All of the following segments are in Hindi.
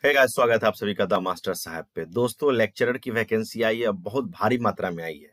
है गाइस, स्वागत है आप सभी का द मास्टर साहब पे। दोस्तों, लेक्चरर की वैकेंसी आई है, बहुत भारी मात्रा में आई है।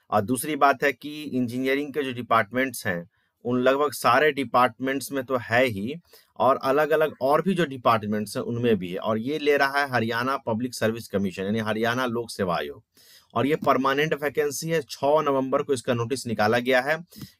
और दूसरी बात है कि इंजीनियरिंग के जो डिपार्टमेंट्स हैं, उन लगभग सारे डिपार्टमेंट्स में तो है ही, और अलग अलग और भी जो डिपार्टमेंट्स हैं उनमें भी है। और ये ले रहा है हरियाणा पब्लिक सर्विस कमीशन, यानी हरियाणा लोक सेवा आयोग। और ये परमानेंट वैकेंसी है। 6 नवंबर को इसका नोटिस निकाला गया है।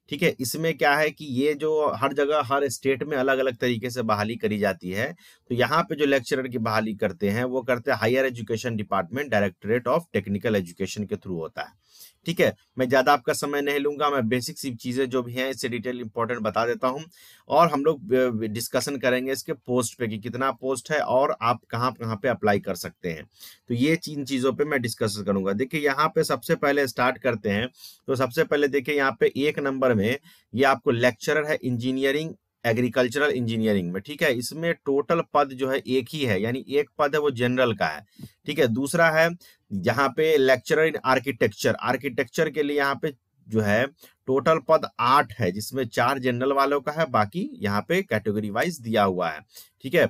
ठीक है, इसमें क्या है कि ये जो हर जगह हर स्टेट में अलग अलग तरीके से बहाली करी जाती है। तो यहाँ पे जो लेक्चरर की बहाली करते हैं वो करते हैं higher education department, directorate of technical education के थ्रू होता है। ठीक है, मैं ज्यादा आपका समय नहीं लूंगा, मैं बेसिक सी चीजें जो भी हैं इससे डिटेल इंपॉर्टेंट बता देता हूं। और हम लोग डिस्कशन करेंगे इसके पोस्ट पे कि कितना पोस्ट है और आप कहाँ कहाँ पे अप्लाई कर सकते हैं। तो ये इन चीजों पे मैं डिस्कस करूंगा। देखिए, यहाँ पे सबसे पहले स्टार्ट करते हैं। तो सबसे पहले देखिए, यहाँ पे 1 नंबर में ये आपको लेक्चरर है इंजीनियरिंग, एग्रीकल्चरल इंजीनियरिंग में। ठीक है, इसमें टोटल पद जो है एक ही है, यानी एक पद है वो जनरल का है। ठीक है, दूसरा है यहाँ पे लेक्चरर इन आर्किटेक्चर। आर्किटेक्चर के लिए यहाँ पे जो है टोटल पद 8 है, जिसमें 4 जनरल वालों का है, बाकी यहाँ पे कैटेगरी वाइज दिया हुआ है। ठीक है,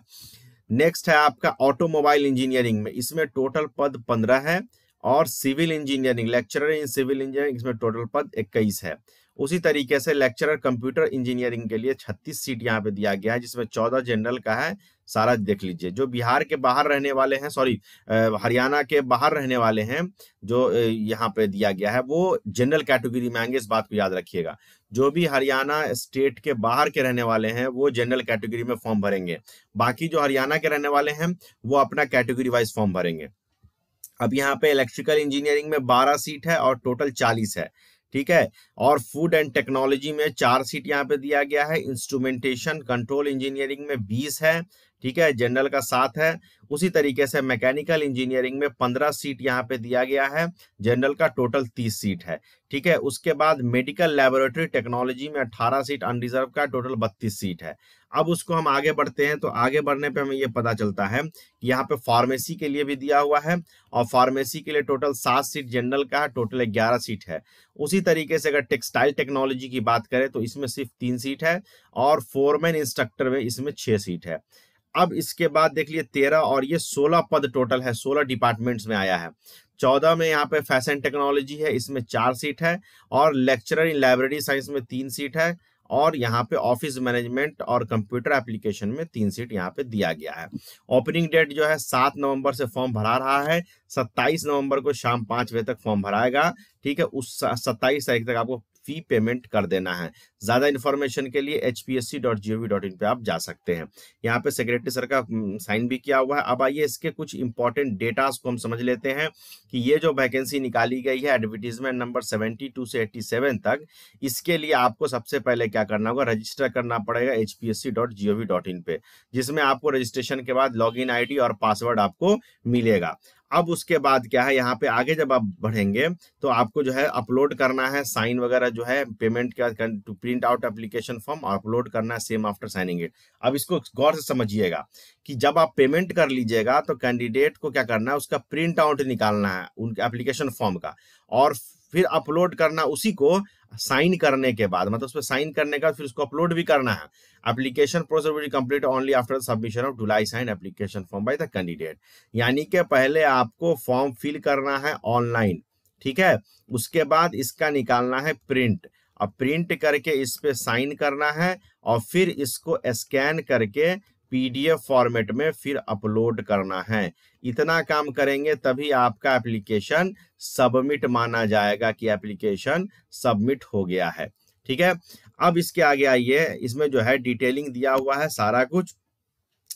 नेक्स्ट है आपका ऑटोमोबाइल इंजीनियरिंग में, इसमें टोटल पद 15 है। और civil engineering, lecturer in civil engineering, इसमें टोटल पद 21 है। उसी तरीके से लेक्चरर कंप्यूटर इंजीनियरिंग के लिए 36 सीट यहाँ पे दिया गया है, जिसमें 14 जनरल का है। सारा देख लीजिए। जो बिहार के बाहर रहने वाले हैं, सॉरी हरियाणा के बाहर रहने वाले हैं, जो यहाँ पे दिया गया है वो जनरल कैटेगरी में आएंगे, इस बात को याद रखिएगा। जो भी हरियाणा स्टेट के बाहर के रहने वाले हैं वो जनरल कैटेगरी में फॉर्म भरेंगे। बाकी जो हरियाणा के रहने वाले हैं वो अपना कैटेगरी वाइज फॉर्म भरेंगे। अब यहाँ पे इलेक्ट्रिकल इंजीनियरिंग में 12 सीट है और टोटल 40 है। ठीक है, और फूड एंड टेक्नोलॉजी में 4 सीट यहाँ पे दिया गया है। इंस्ट्रूमेंटेशन कंट्रोल इंजीनियरिंग में 20 है। ठीक है, जनरल का 7 है। उसी तरीके से मैकेनिकल इंजीनियरिंग में 15 सीट यहाँ पे दिया गया है, जनरल का टोटल 30 सीट है। ठीक है, उसके बाद मेडिकल लैबोरेटरी टेक्नोलॉजी में 18 सीट अनरिजर्व का, टोटल 32 सीट है। अब उसको हम आगे बढ़ते हैं, तो आगे बढ़ने पे हमें ये पता चलता है कि यहाँ पे फार्मेसी के लिए भी दिया हुआ है, और फार्मेसी के लिए टोटल 7 सीट जनरल का है, टोटल 11 सीट है। उसी तरीके से अगर टेक्सटाइल टेक्नोलॉजी की बात करें तो इसमें सिर्फ 3 सीट है, और फोरमैन इंस्ट्रक्टर में इसमें 6 सीट है। अब इसके बाद देख लिए 13 और ये 16 पद टोटल है, 16 डिपार्टमेंट्स में आया है। 14 में यहाँ पे फैशन टेक्नोलॉजी है, इसमें 4 सीट है। और लेक्चरर इन लाइब्रेरी साइंस में 3 सीट है। और यहाँ पे ऑफिस मैनेजमेंट और कंप्यूटर एप्लीकेशन में 3 सीट यहाँ पे दिया गया है। ओपनिंग डेट जो है 7 नवंबर से फॉर्म भरा रहा है, 27 नवंबर को शाम 5 बजे तक फॉर्म भराएगा। ठीक है, उस 27 तारीख तक आपको फी पेमेंट कर देना है। ज्यादा इन्फॉर्मेशन के लिए hpsc.gov.in पे आप जा सकते हैं। यहाँ पे सेक्रेटरी सर का साइन भी किया हुआ है। अब आइए इसके कुछ इंपॉर्टेंट डेटास को हम समझ लेते हैं कि ये जो वैकेंसी निकाली गई है एडवर्टीजमेंट नंबर 72 से 87 तक, इसके लिए आपको सबसे पहले क्या करना होगा, रजिस्टर करना पड़ेगा hpsc.gov.in पे, जिसमें आपको रजिस्ट्रेशन के बाद लॉगिन आईडी और पासवर्ड आपको मिलेगा। अब उसके बाद क्या है, यहाँ पे आगे जब आप बढ़ेंगे तो आपको जो है अपलोड करना है साइन वगैरह, जो है पेमेंट का to print out application form और अपलोड करना है सेम आफ्टर साइनिंग इट। अब इसको गौर से समझिएगा कि जब आप पेमेंट कर लीजिएगा तो कैंडिडेट को क्या करना है, उसका प्रिंट आउट निकालना है उनके एप्लीकेशन फॉर्म का, और फिर अपलोड करना उसी को साइन करने के बाद, मतलब उस पर साइन करने के बाद फिर उसको अपलोड भी करना है। Application process will be complete only after submission of duly sign application form by the candidate. यानी कि पहले आपको फॉर्म फिल करना है ऑनलाइन। ठीक है, उसके बाद इसका निकालना है प्रिंट। अब प्रिंट करके इस पे साइन करना है, और फिर इसको स्कैन करके पीडीएफ फॉर्मेट में फिर अपलोड करना है। इतना काम करेंगे तभी आपका एप्लीकेशन सबमिट माना जाएगा कि एप्लीकेशन सबमिट हो गया है। ठीक है, अब इसके आगे आइए, इसमें जो है डिटेलिंग दिया हुआ है सारा कुछ।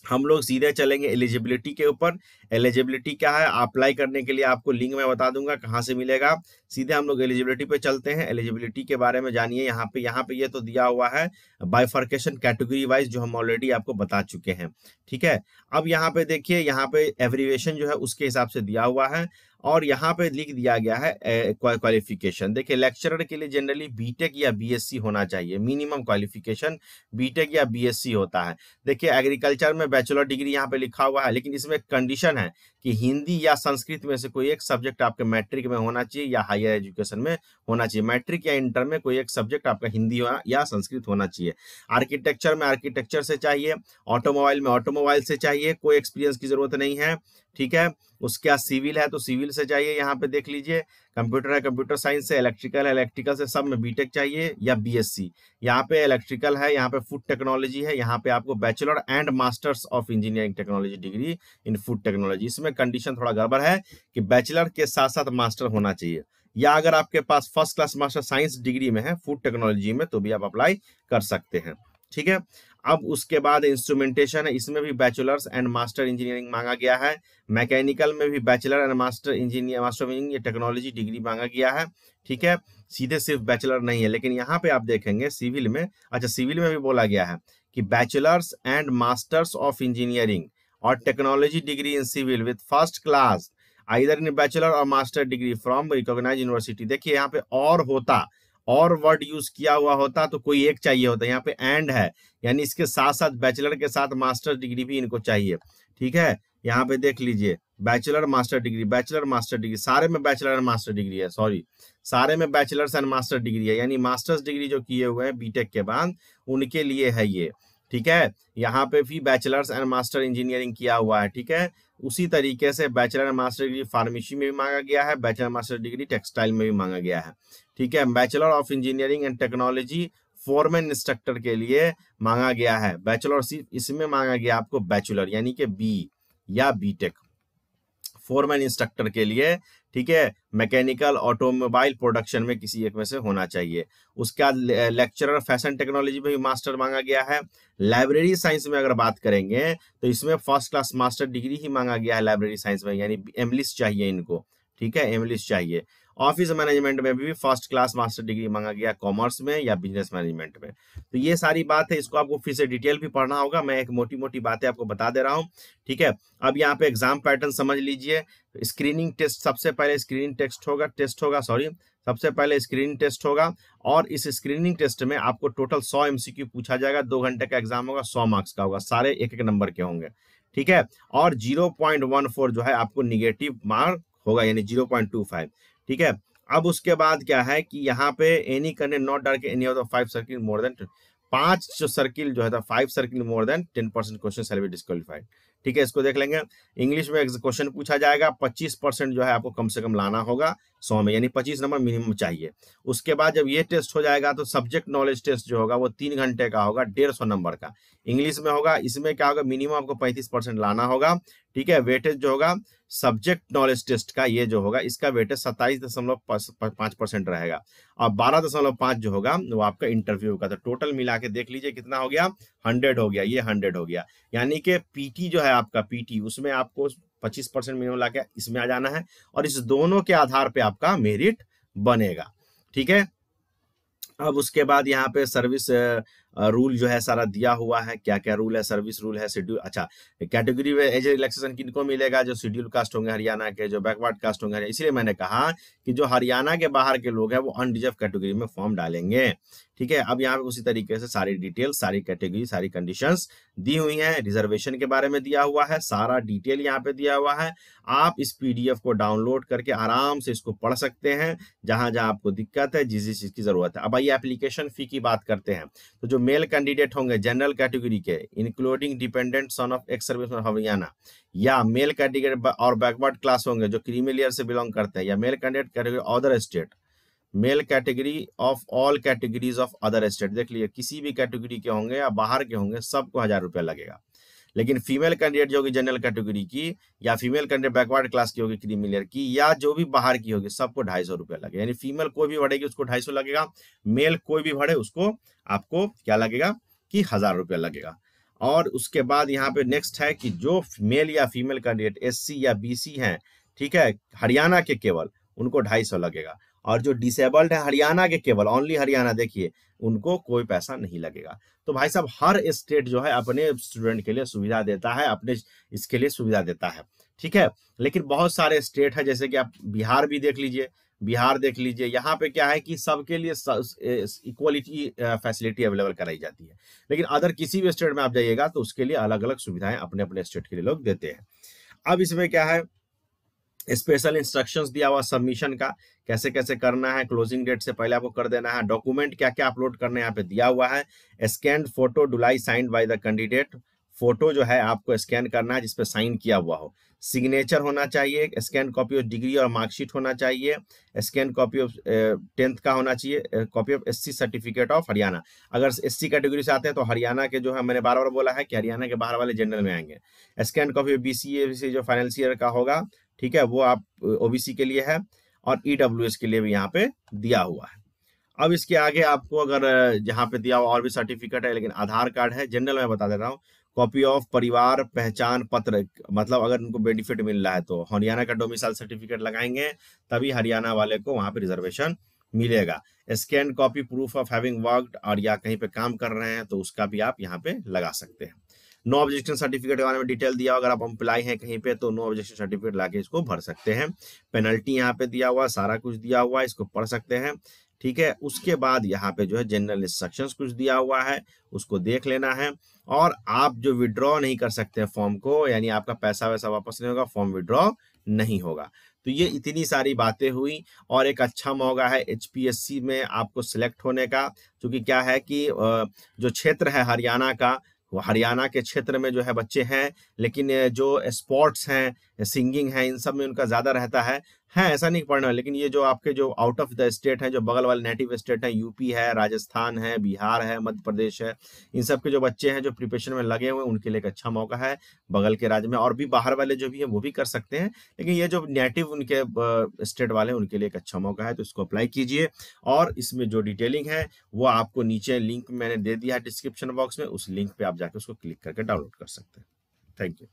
हम लोग सीधे चलेंगे एलिजिबिलिटी के ऊपर। एलिजिबिलिटी क्या है, अप्लाई करने के लिए आपको लिंक मैं बता दूंगा कहाँ से मिलेगा। सीधे हम लोग एलिजिबिलिटी पे चलते हैं। एलिजिबिलिटी के बारे में जानिए। यहाँ पे ये तो दिया हुआ है बाइफर्केशन कैटेगरी वाइज, जो हम ऑलरेडी आपको बता चुके हैं। ठीक है, अब यहाँ पे देखिए, यहाँ पे एब्रीविएशन जो है उसके हिसाब से दिया हुआ है, और यहाँ पे लिख दिया गया है क्वालिफिकेशन। देखिए लेक्चरर के लिए जनरली बीटेक या बीएससी होना चाहिए, मिनिमम क्वालिफिकेशन बीटेक या बीएससी होता है। देखिए एग्रीकल्चर में बैचलर डिग्री यहाँ पे लिखा हुआ है, लेकिन इसमें कंडीशन है कि हिंदी या संस्कृत में से कोई एक सब्जेक्ट आपके मैट्रिक में होना चाहिए या हायर एजुकेशन में होना चाहिए। मैट्रिक या इंटर में कोई एक सब्जेक्ट आपका हिंदी या संस्कृत होना चाहिए। आर्किटेक्चर में आर्किटेक्चर से चाहिए, ऑटोमोबाइल में ऑटोमोबाइल से चाहिए, कोई एक्सपीरियंस की जरूरत नहीं है, ठीक है। उसके बाद सिविल है तो सिविल से चाहिए, यहाँ पे देख लीजिए। कंप्यूटर है कंप्यूटर साइंस से, इलेक्ट्रिकल है इलेक्ट्रिकल से, सब में बीटेक चाहिए या बीएससी। यहाँ पे इलेक्ट्रिकल है, यहाँ पे फूड टेक्नोलॉजी है, यहाँ पे आपको bachelor and masters of engineering technology degree in food technology. इसमें कंडीशन थोड़ा गड़बड़ है कि बैचलर के साथ साथ मास्टर होना चाहिए, या अगर आपके पास first class master science degree में है फूड टेक्नोलॉजी में तो भी आप अप्लाई कर सकते हैं, ठीक है। अब उसके बाद इंस्ट्रूमेंटेशन है, इसमें भी बैचलर्स एंड मास्टर इंजीनियरिंग मांगा गया है। मैकेनिकल में भी bachelor and master engineer master engineering technology degree मांगा गया है, ठीक है। सीधे सिर्फ बैचलर नहीं है, लेकिन यहाँ पे आप देखेंगे सिविल में, अच्छा सिविल में भी बोला गया है कि bachelors and masters of engineering और technology degree in civil with first class either in bachelor और master degree from recognized university. देखिए यहाँ पे और होता, और वर्ड यूज किया हुआ होता तो कोई एक चाहिए होता, यहाँ पे एंड है, यानी इसके साथ साथ बैचलर के साथ मास्टर डिग्री भी इनको चाहिए, ठीक है। यहाँ पे देख लीजिए बैचलर मास्टर डिग्री, सारे में बैचलर एंड मास्टर डिग्री है, सॉरी सारे में बैचलर्स एंड मास्टर डिग्री है, यानी मास्टर्स डिग्री जो किए हुए हैं बीटेक के बाद उनके लिए है ये, ठीक है। यहाँ पे भी बैचलर्स एंड मास्टर इंजीनियरिंग किया हुआ है, ठीक है। उसी तरीके से bachelor and master degree pharmacy में भी मांगा गया है, बैचलर मास्टर डिग्री टेक्सटाइल में भी मांगा गया है, ठीक है। Bachelor of engineering and technology foreman instructor के लिए मांगा गया है, बैचलर सिर्फ इसमें मांगा गया आपको बैचलर यानी कि बी या बीटेक फोरमैन इंस्ट्रक्टर के लिए, ठीक है। मैकेनिकल ऑटोमोबाइल प्रोडक्शन में किसी एक में से होना चाहिए। उसके बाद लेक्चरर फैशन टेक्नोलॉजी में भी मास्टर मांगा गया है। लाइब्रेरी साइंस में अगर बात करेंगे तो इसमें फर्स्ट क्लास मास्टर डिग्री ही मांगा गया है लाइब्रेरी साइंस में, यानी एमलिस चाहिए इनको, ठीक है, एमलिस चाहिए। ऑफिस मैनेजमेंट में भी फर्स्ट क्लास मास्टर डिग्री मांगा गया, कॉमर्स में या बिजनेस मैनेजमेंट में। तो ये सारी बात है, इसको आपको फिर से डिटेल भी पढ़ना होगा, मैं एक मोटी मोटी बातें आपको बता दे रहा हूँ, ठीक है। अब यहाँ पे एग्जाम पैटर्न समझ लीजिए। स्क्रीनिंग टेस्ट, सबसे पहले स्क्रीनिंग टेस्ट होगा सबसे पहले स्क्रीनिंग टेस्ट होगा, और इस स्क्रीनिंग टेस्ट में आपको टोटल 100 एमसीक्यू पूछा जाएगा। 2 घंटे का एग्जाम होगा, 100 मार्क्स का होगा, सारे एक एक नंबर के होंगे, ठीक है। और 0.14 जो है आपको निगेटिव मार्क होगा, यानी 0.25, ठीक है। अब उसके बाद क्या है कि यहाँ पे any candidate not dark any of the 5 circle more than 5 जो सर्किल जो है 5 circle more than 10% question shall be disqualified, ठीक है। इसको देख लेंगे। इंग्लिश में क्वेश्चन पूछा जाएगा, 25% जो है आपको कम से कम लाना होगा 100 में, यानी 25 नंबर मिनिमम चाहिए। उसके बाद जब ये टेस्ट हो जाएगा तो सब्जेक्ट नॉलेज टेस्ट जो होगा वो 3 घंटे का होगा, 150 नंबर का इंग्लिश में होगा। इसमें क्या होगा, मिनिमम आपको 35% लाना होगा, ठीक है। वेटेज जो होगा सब्जेक्ट नॉलेज टेस्ट का, ये जो होगा इसका वेटेज 27.5% रहेगा, और 12.5 जो होगा वो आपका इंटरव्यू का। तो टोटल मिला के देख लीजिए कितना हो गया, 100 हो गया, ये 100 हो गया। यानी कि पीटी जो है आपका, पीटी उसमें आपको 25% मिनिमम ला के इसमें आ जाना है, और इस दोनों के आधार पे आपका मेरिट बनेगा, ठीक है। अब उसके बाद यहाँ पे सर्विस रूल जो है सारा दिया हुआ है, क्या क्या रूल है, सर्विस रूल है, शेड्यूल, अच्छा कैटेगरी में एज रिलैक्सेशन किनको मिलेगा, जो शेड्यूल कास्ट होंगे हरियाणा के, जो बैकवर्ड कास्ट होंगे। इसलिए मैंने कहा कि जो हरियाणा के बाहर के लोग हैं वो अनरिजर्व कैटेगरी में फॉर्म डालेंगे, ठीक है। अब यहाँ पे उसी तरीके से सारी डिटेल, सारी कैटेगरी, सारी कंडीशंस दी हुई हैं। रिजर्वेशन के बारे में दिया हुआ है, सारा डिटेल यहाँ पे दिया हुआ है। आप इस पीडीएफ को डाउनलोड करके आराम से इसको पढ़ सकते हैं, जहां जहां आपको दिक्कत है, जिस चीज की जरूरत है। अब आइए एप्लीकेशन फी की बात करते हैं। तो जो मेल कैंडिडेट होंगे जनरल कैटेगरी के, including dependent son of ex serviceman of Haryana, या मेल कैटेगरी और बैकवर्ड क्लास होंगे जो क्रीमी लेयर से बिलोंग करते हैं, या male candidate category other state, male category of all categories of other state, देख लीजिए किसी भी कैटेगरी के होंगे या बाहर के होंगे सबको 1000 रुपया लगेगा। लेकिन फीमेल कैंडिडेट जो होगी जनरल कैटेगरी की, या फीमेल कैंडिडेट बैकवर्ड क्लास की होगी क्रीमी लेयर की, या जो भी बाहर की होगी सबको 250 रुपया लगेगा। यानी फीमेल कोई भी भरेगी उसको 250 लगेगा, मेल कोई भी भरे उसको आपको क्या लगेगा कि 1000 रुपया लगेगा। और उसके बाद यहाँ पे नेक्स्ट है कि जो मेल या फीमेल कैंडिडेट एससी या बीसी हैं, ठीक है, हरियाणा के केवल, उनको 250 लगेगा। और जो डिसेबल्ड है हरियाणा के केवल, ओनली हरियाणा, देखिए उनको कोई पैसा नहीं लगेगा। तो भाई साहब हर स्टेट जो है अपने स्टूडेंट के लिए सुविधा देता है, अपने इसके लिए सुविधा देता है, ठीक है। लेकिन बहुत सारे स्टेट है, जैसे कि आप बिहार भी देख लीजिए, बिहार देख लीजिए, यहाँ पे क्या है कि सबके लिए इक्वलिटी फैसिलिटी अवेलेबल कराई जाती है। लेकिन अदर किसी भी स्टेट में आप जाइएगा तो उसके लिए अलग अलग सुविधाएं अपने अपने स्टेट के लिए लोग देते हैं। अब इसमें क्या है, स्पेशल इंस्ट्रक्शंस दिया हुआ सबमिशन का, कैसे कैसे करना है, क्लोजिंग डेट से पहले आपको कर देना है, डॉक्यूमेंट क्या क्या अपलोड करने यहाँ पे दिया हुआ है। Scan photo duly signed by the candidate, photo जो है आपको स्कैन करना है जिसपे साइन किया हुआ हो, सिग्नेचर होना चाहिए, स्कैन कॉपी ऑफ डिग्री और मार्कशीट होना चाहिए, स्कैन कॉपी ऑफ 10th का होना चाहिए, copy of SC certificate of Haryana. अगर एससी कैटेगरी से आते हैं तो हरियाणा के जो है, मैंने बार बार बोला है कि हरियाणा के बाहर वाले जनरल में आएंगे। स्कैन कॉपी ऑफ बीसीए जो फाइनेंशियल का होगा, ठीक है, वो आप ओबीसी के लिए है, और ईडब्ल्यूएस के लिए भी यहाँ पे दिया हुआ है। अब इसके आगे आपको अगर जहाँ पे दिया हुआ और भी सर्टिफिकेट है, लेकिन आधार कार्ड है, जनरल में बता दे रहा हूँ, कॉपी ऑफ परिवार पहचान पत्र, मतलब अगर उनको बेनिफिट मिल रहा है तो हरियाणा का डोमिसाइल सर्टिफिकेट लगाएंगे, तभी हरियाणा वाले को वहां पे रिजर्वेशन मिलेगा। Scan copy proof of having worked, और या कहीं पे काम कर रहे हैं तो उसका भी आप यहाँ पे लगा सकते हैं। नो ऑब्जेक्शन सर्टिफिकेट के बारे में डिटेल दिया, अगर आप एम्प्लॉय हैं कहीं पे तो नो ऑब्जेक्शन सर्टिफिकेट लाके इसको भर सकते हैं। पेनल्टी यहाँ पे दिया हुआ, सारा कुछ दिया हुआ है, इसको पढ़ सकते हैं। ठीक है, उसके बाद यहाँ पे जो है जनरल इंस्ट्रक्शंस कुछ दिया हुआ है, उसको देख लेना है। और आप जो विड्रॉ नहीं कर सकते फॉर्म को, यानी आपका पैसा वैसा वापस नहीं होगा, फॉर्म विड्रॉ नहीं होगा। तो ये इतनी सारी बातें हुई, और एक अच्छा मौका है एचपीएससी में आपको सिलेक्ट होने का, क्योंकि क्या है कि जो क्षेत्र है हरियाणा का, वो हरियाणा के क्षेत्र में जो है बच्चे हैं, लेकिन जो स्पोर्ट्स हैं, सिंगिंग है, इन सब में उनका ज्यादा रहता है ऐसा नहीं पढ़ना। लेकिन ये जो आपके जो आउट ऑफ द स्टेट है, जो बगल वाले नेटिव स्टेट है, यूपी है, राजस्थान है, बिहार है, मध्य प्रदेश है, इन सब के जो बच्चे हैं जो प्रिपरेशन में लगे हुए हैं, उनके लिए एक अच्छा मौका है बगल के राज्य में। और भी बाहर वाले जो भी है वो भी कर सकते हैं, लेकिन ये जो नेटिव उनके स्टेट वाले हैं उनके लिए एक अच्छा मौका है, तो इसको अप्लाई कीजिए। और इसमें जो डिटेलिंग है वो आपको नीचे लिंक मैंने दे दिया है डिस्क्रिप्शन बॉक्स में, उस लिंक पे आप जाकर उसको क्लिक करके डाउनलोड कर सकते हैं। Thank you.